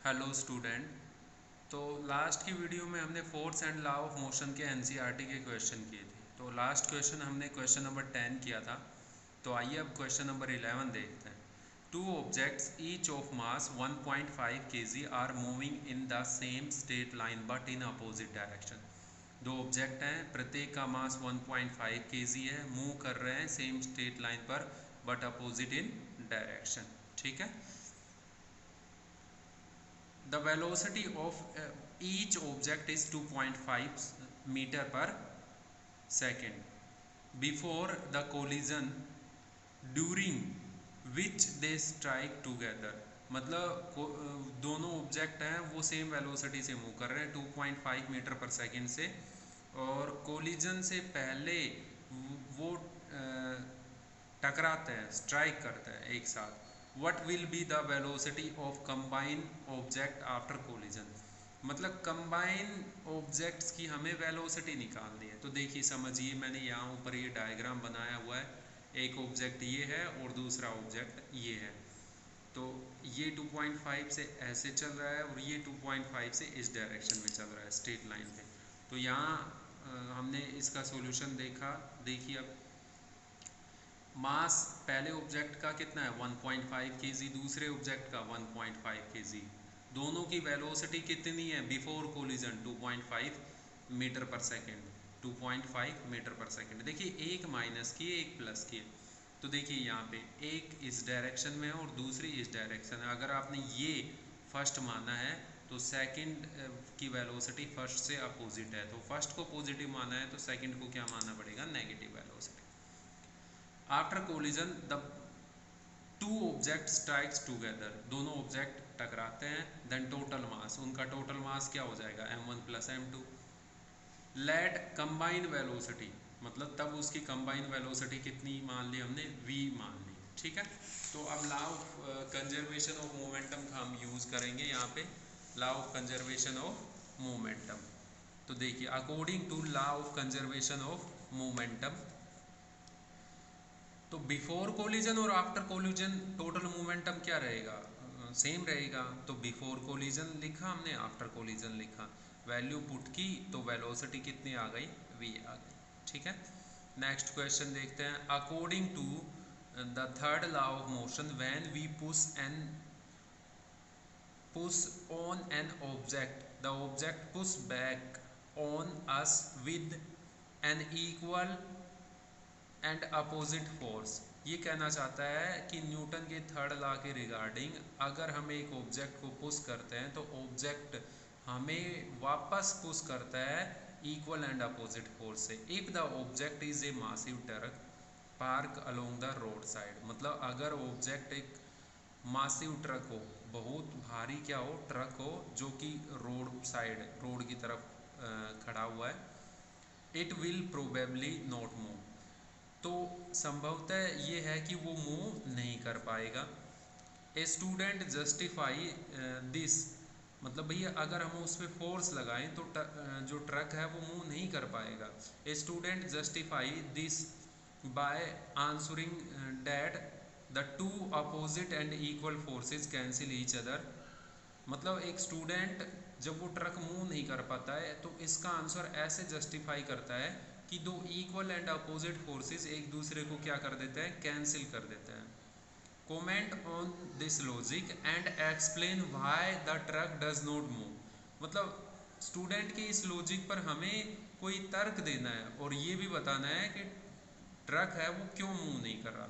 Hello student. तो last की video में हमने force and law of motion के एनसीईआरटी के क्वेश्चन किए थे। तो लास्ट क्वेश्चन हमने क्वेश्चन नंबर 10 किया था। तो आइए अब क्वेश्चन नंबर 11 देखते हैं। Two objects each of mass 1.5 kg are moving in the same straight line but in opposite direction. दो ऑब्जेक्ट हैं, प्रत्येक का मास 1.5 kg है, मूव कर रहे हैं सेम स्ट्रेट लाइन पर बट अपोजिट इन डायरेक्शन। ठीक है। The velocity of each object is 2.5 meter per second before the collision during which they strike together। मतलब दोनों ऑब्जेक्ट हैं वो सेम वेलोसिटी से मूव कर रहे हैं 2.5 मीटर पर सेकेंड से, और कोलिजन से पहले वो टकराते हैं, स्ट्राइक करते हैं एक साथ। What will be the velocity of combine object after collision. मतलब कंबाइन ऑब्जेक्ट्स की हमें वेलोसिटी निकालनी है। तो देखिए समझिए, मैंने यहाँ ऊपर ये डायग्राम बनाया हुआ है। एक ऑब्जेक्ट ये है और दूसरा ऑब्जेक्ट ये है। तो ये 2.5 से ऐसे चल रहा है और ये 2.5 से इस डायरेक्शन में चल रहा है स्ट्रेट लाइन पे। तो यहाँ हमने इसका सॉल्यूशन देखा। देखिए अब मास पहले ऑब्जेक्ट का कितना है 1.5 kg, दूसरे ऑब्जेक्ट का 1.5 kg। दोनों की वेलोसिटी कितनी है before collision 2.5 metre per second. 2.5 metre per second. देखिए एक माइनस की एक प्लस की। तो देखिए यहाँ पे एक इस डायरेक्शन में है और दूसरी इस डायरेक्शन है। अगर आपने ये फर्स्ट माना है तो सेकंड की वेलोसिटी फर्स्ट से अपोजिट है। तो फर्स्ट को पॉजिटिव माना है तो सेकंड को क्या मानना पड़ेगा, negative velocity. After collision the two object strikes together. दोनों ऑब्जेक्ट टकराते हैं। देन टोटल मास, उनका टोटल मास क्या हो जाएगा m1 plus m2। Late combine velocity, मतलब तब उसकी कंबाइन वेलोसिटी कितनी मान ली हमने, v मान ली। ठीक है। तो अब law of conservation of momentum का हम यूज़ करेंगे यहाँ पे। Law of conservation of momentum. तो देखिए according to law of conservation of momentum, तो बिफोर कोलिजन और आफ्टर कोलिजन टोटल मोमेंटम क्या रहेगा, सेम रहेगा। तो बिफोर कोलिजन लिखा हमने, आफ्टर कोलिजन लिखा, वैल्यू पुट की तो वेलोसिटी कितनी आ गई, v आ गई। ठीक है। नेक्स्ट क्वेश्चन देखते हैं। According to the third law of motion when we push on an object, the object push back on us with an equal and opposite force. ये कहना चाहता है कि न्यूटन के थर्ड लॉ के रिगार्डिंग अगर हम एक ऑब्जेक्ट को पुश करते हैं तो ऑब्जेक्ट हमें वापस पुश करता है इक्वल एंड अपोजिट फोर्स से। If the object is a massive truck park along the road side. मतलब अगर ऑब्जेक्ट एक मासिव ट्रक हो, बहुत भारी क्या हो, ट्रक हो जो कि रोड साइड, रोड की तरफ खड़ा हुआ है, it will probably not move. तो संभवतः ये है कि वो मूव नहीं कर पाएगा। ए स्टूडेंट जस्टिफाई दिस, मतलब भैया अगर हम उस पर फोर्स लगाएं तो जो ट्रक है वो मूव नहीं कर पाएगा। A student justify this by answering that the two opposite and equal forces cancel each other. मतलब एक स्टूडेंट जब वो ट्रक मूव नहीं कर पाता है तो इसका आंसर ऐसे जस्टिफाई करता है कि दो इक्वल एंड अपोजिट फोर्सेस एक दूसरे को क्या कर देते हैं, कैंसिल कर देते हैं। Comment on this logic and explain why the truck does not move. मतलब स्टूडेंट के इस लॉजिक पर हमें कोई तर्क देना है और ये भी बताना है कि ट्रक है वो क्यों मूव नहीं कर रहा।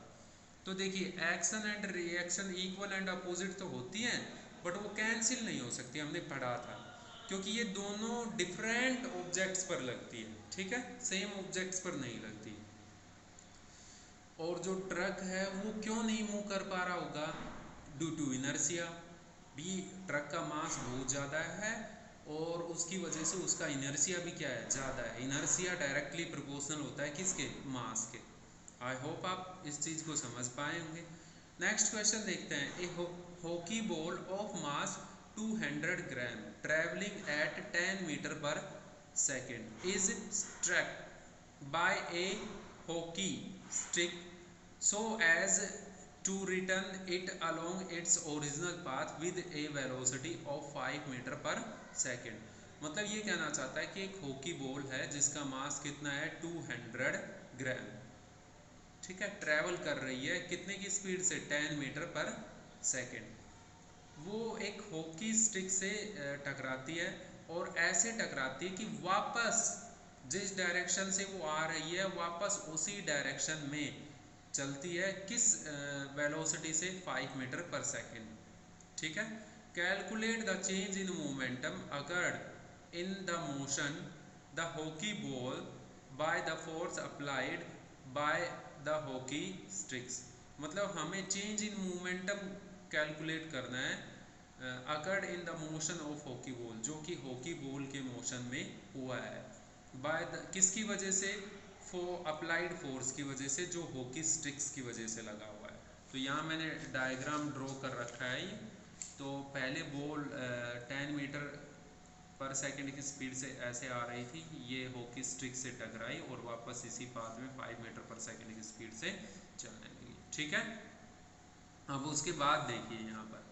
तो देखिए action and reaction equal and opposite तो होती हैं बट वो कैंसिल नहीं हो सकती, हमने पढ़ा था, क्योंकि ये दोनों डिफरेंट ऑब्जेक्ट्स पर लगती है। ठीक है, सेम ऑब्जेक्ट्स पर नहीं लगती। और जो ट्रक है वो क्यों नहीं मूव कर पा रहा होगा, ड्यू टू इनर्शिया। भी ट्रक का मास बहुत ज़्यादा है और उसकी वजह से उसका इनर्शिया भी क्या है, ज़्यादा है। इनर्शिया डायरेक्टली प्रोपोर्शनल होता है किसके, मास के। आई होप आप इस चीज़ को समझ पाए होंगे। नेक्स्ट क्वेश्चन देखते हैं। A hockey ball of mass 200 gram travelling at 10 metre per second is struck by a hockey stick so as to return it along its original path with a velocity of 5 metre per second. मतलब ये कहना चाहता है कि एक hockey ball है जिसका मास कितना है 200 ग्राम, ठीक है, ट्रैवल कर रही है कितने की स्पीड से 10 मीटर पर सेकेंड। वो एक हॉकी स्टिक से टकराती है और ऐसे टकराती है कि वापस जिस डायरेक्शन से वो आ रही है वापस उसी डायरेक्शन में चलती है, किस वेलोसिटी से 5 मीटर पर सेकेंड, ठीक है। Calculate the change in momentum occurred in the motion the hockey ball by the force applied by the hockey sticks. मतलब हमें चेंज इन मोमेंटम कैलकुलेट करना है occurred in the motion of hockey ball, जो कि hockey ball के motion में हुआ है, बाय द किसकी वजह से, अप्लाइड फोर्स की वजह से, जो हॉकी स्टिक्स की वजह से लगा हुआ है। तो यहाँ मैंने डायग्राम ड्रॉ कर रखा है। तो पहले बॉल 10 मीटर पर सेकंड की स्पीड से ऐसे आ रही थी, ये हॉकी स्टिक से टकराई और वापस इसी पाथ में 5 मीटर पर सेकंड की स्पीड से चलने लगी, ठीक है। अब उसके बाद देखिए यहाँ पर,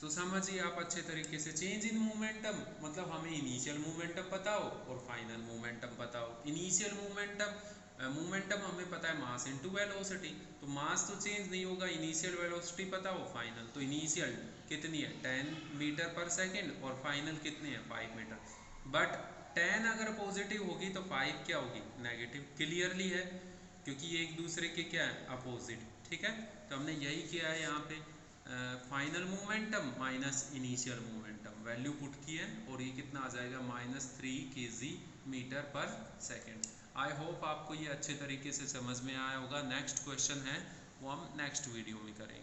तो समझिए आप अच्छे तरीके से, चेंज इन मोमेंटम मतलब हमें इनिशियल मोमेंटम पता हो और फाइनल मोमेंटम पता हो। इनिशियल मोमेंटम हमें पता है मास इनटू वेलोसिटी, तो मास तो चेंज नहीं होगा, इनिशियल वेलोसिटी पता हो, फाइनल तो इनिशियल कितनी है 10 मीटर पर सेकेंड और फाइनल कितनी है 5 मीटर। बट 10 अगर पॉजिटिव होगी तो 5 क्या होगी नेगेटिव, क्लियरली है, क्योंकि ये एक दूसरे के क्या है अपोजिट, ठीक है। तो हमने यही किया है यहाँ पे, final momentum minus initial momentum value put की है और ये कितना आ जाएगा -3 kg metre per second. I hope आपको ये अच्छे तरीके से समझ में आया होगा। नेक्स्ट क्वेश्चन है वो हम नेक्स्ट वीडियो में करेंगे।